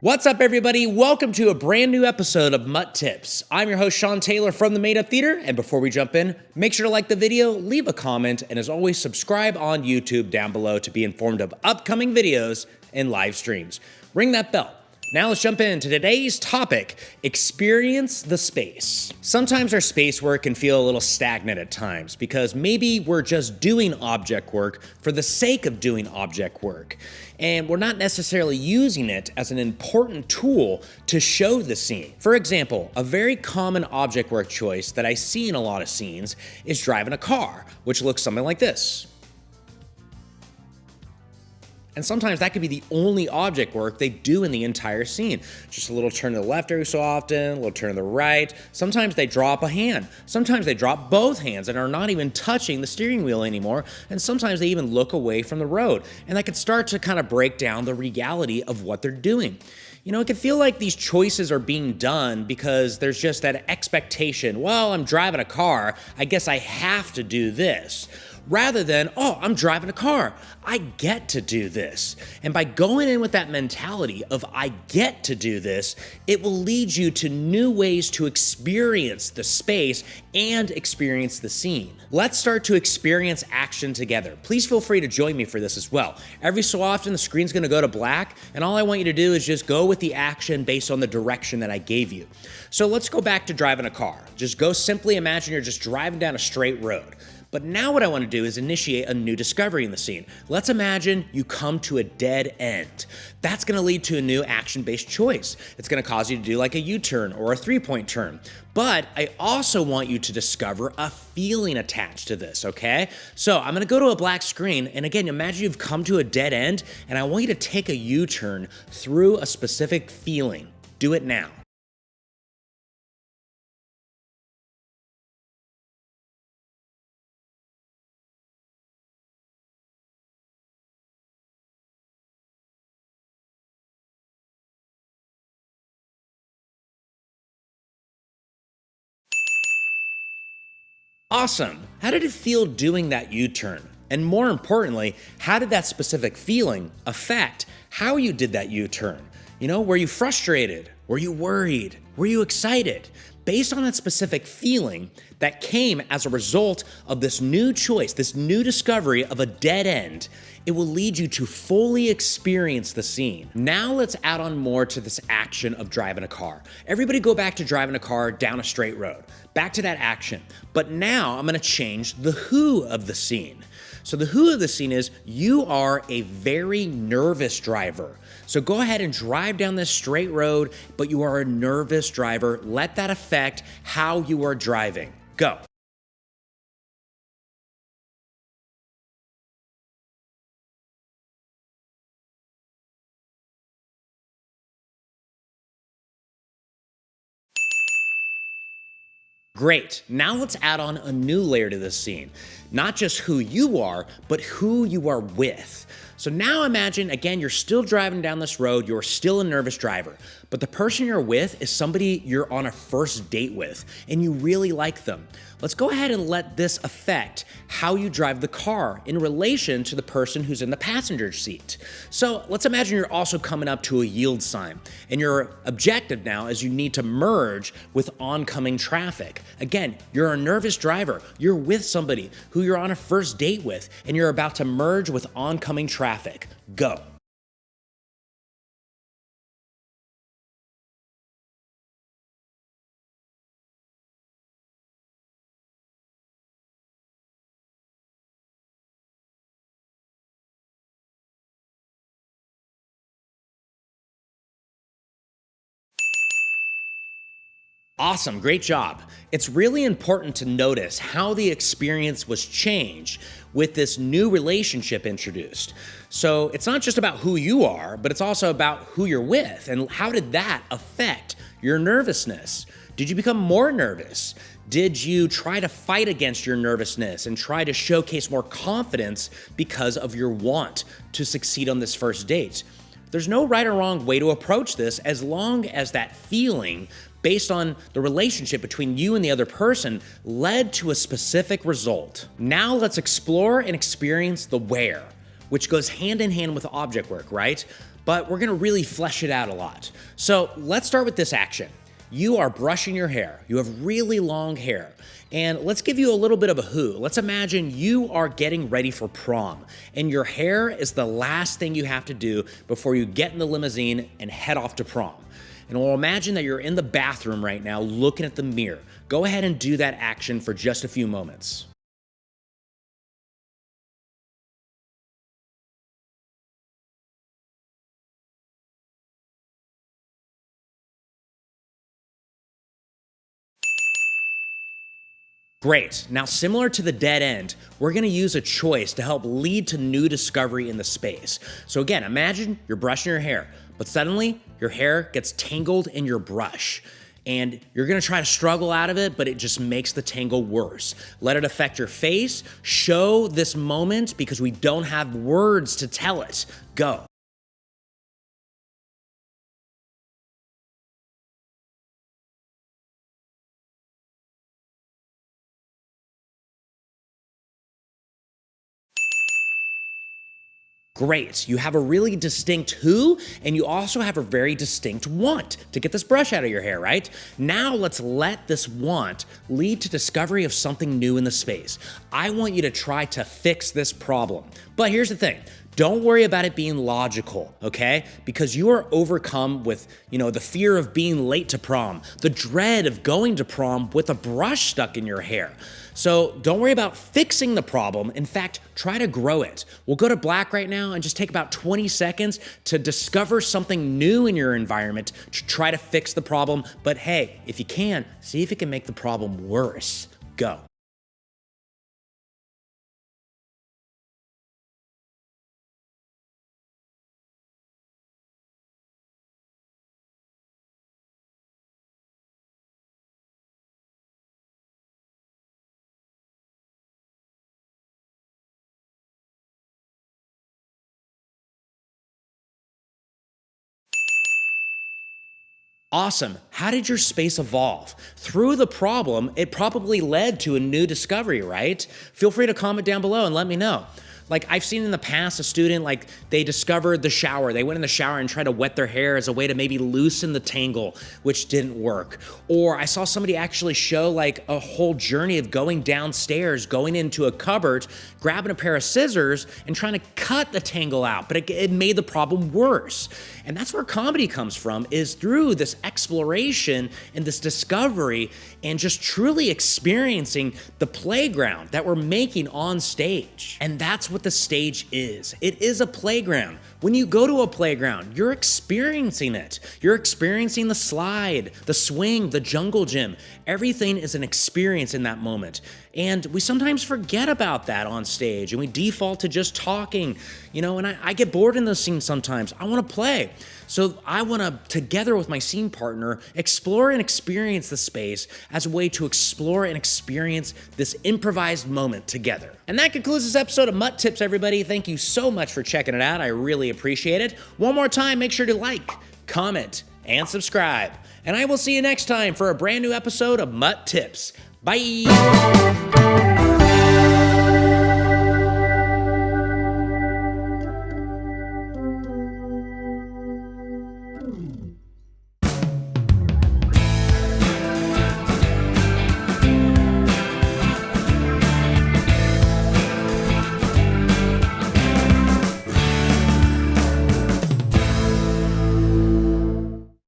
What's up, everybody? Welcome to a brand new episode of MUT Tips. I'm your host, Sean Taylor from the Made Up Theater, and before we jump in, make sure to like the video, leave a comment, and as always, subscribe on YouTube down below to be informed of upcoming videos and live streams. Ring that bell. Now let's jump into today's topic, experience the space. Sometimes our space work can feel a little stagnant at times because maybe we're just doing object work for the sake of doing object work, and we're not necessarily using it as an important tool to show the scene. For example, a very common object work choice that I see in a lot of scenes is driving a car, which looks something like this. And sometimes that could be the only object work they do in the entire scene. Just a little turn to the left every so often, a little turn to the right. Sometimes they drop a hand. Sometimes they drop both hands and are not even touching the steering wheel anymore. And sometimes they even look away from the road. And that could start to kind of break down the reality of what they're doing. You know, it can feel like these choices are being done because there's just that expectation, well, I'm driving a car, I guess I have to do this. Rather than, oh, I'm driving a car, I get to do this. And by going in with that mentality of I get to do this, it will lead you to new ways to experience the space and experience the scene. Let's start to experience action together. Please feel free to join me for this as well. Every so often, the screen's gonna go to black, and all I want you to do is just go with the action based on the direction that I gave you. So let's go back to driving a car. Just go simply imagine you're just driving down a straight road. But now what I want to do is initiate a new discovery in the scene. Let's imagine you come to a dead end. That's going to lead to a new action-based choice. It's going to cause you to do like a U-turn or a three-point turn. But I also want you to discover a feeling attached to this, okay? So I'm going to go to a black screen, and again, imagine you've come to a dead end, and I want you to take a U-turn through a specific feeling. Do it now. Awesome. How did it feel doing that U-turn? And more importantly, how did that specific feeling affect how you did that U-turn? You know, were you frustrated? Were you worried? Were you excited? Based on that specific feeling that came as a result of this new choice, this new discovery of a dead end, it will lead you to fully experience the scene. Now let's add on more to this action of driving a car. Everybody go back to driving a car down a straight road. Back to that action. But now I'm gonna change the who of the scene. So the who of the scene is you are a very nervous driver. So go ahead and drive down this straight road, but you are a nervous driver. Let that affect how you are driving. Go. Great. Now let's add on a new layer to this scene. Not just who you are, but who you are with. So now imagine, again, you're still driving down this road, you're still a nervous driver, but the person you're with is somebody you're on a first date with, and you really like them. Let's go ahead and let this affect how you drive the car in relation to the person who's in the passenger seat. So let's imagine you're also coming up to a yield sign, and your objective now is you need to merge with oncoming traffic. Again, you're a nervous driver, you're with somebody who you're on a first date with, and you're about to merge with oncoming traffic. Go. Awesome, great job. It's really important to notice how the experience was changed with this new relationship introduced. So it's not just about who you are, but it's also about who you're with and how did that affect your nervousness? Did you become more nervous? Did you try to fight against your nervousness and try to showcase more confidence because of your want to succeed on this first date? There's no right or wrong way to approach this as long as that feeling based on the relationship between you and the other person led to a specific result. Now let's explore and experience the where. which goes hand in hand with object work, right? But we're gonna really flesh it out a lot. So let's start with this action. You are brushing your hair. You have really long hair. And let's give you a little bit of a who. Let's imagine you are getting ready for prom, and your hair is the last thing you have to do before you get in the limousine and head off to prom. And we'll imagine that you're in the bathroom right now looking at the mirror. Go ahead and do that action for just a few moments. Great. Now, similar to the dead end, we're gonna use a choice to help lead to new discovery in the space. So again, imagine you're brushing your hair, but suddenly your hair gets tangled in your brush. And you're gonna try to struggle out of it, but it just makes the tangle worse. Let it affect your face. Show this moment because we don't have words to tell it. Go. Great, you have a really distinct who, and you also have a very distinct want to get this brush out of your hair, right? Now let's let this want lead to discovery of something new in the space. I want you to try to fix this problem. But here's the thing. Don't worry about it being logical, okay? Because you are overcome with, the fear of being late to prom, the dread of going to prom with a brush stuck in your hair. So don't worry about fixing the problem. In fact, try to grow it. We'll go to black right now and just take about 20 seconds to discover something new in your environment to try to fix the problem. But hey, if you can, see if you can make the problem worse. Go. Awesome. How did your space evolve? Through the problem, it probably led to a new discovery, right? Feel free to comment down below and let me know. Like I've seen in the past a student, like they discovered the shower. They went in the shower and tried to wet their hair as a way to maybe loosen the tangle, which didn't work. Or I saw somebody actually show like a whole journey of going downstairs, going into a cupboard, grabbing a pair of scissors and trying to cut the tangle out, but it made the problem worse. And that's where comedy comes from, is through this exploration and this discovery and just truly experiencing the playground that we're making on stage. And that's what the stage is. It is a playground. When you go to a playground, you're experiencing it. You're experiencing the slide, the swing, the jungle gym. Everything is an experience in that moment. And we sometimes forget about that on stage and we default to just talking, and I get bored in those scenes sometimes. I want to play. So I want to, together with my scene partner, explore and experience the space as a way to explore and experience this improvised moment together. And that concludes this episode of MUT Tips, everybody. Thank you so much for checking it out. I really appreciate it. One more time, make sure to like, comment, and subscribe. And I will see you next time for a brand new episode of MUT Tips. Bye.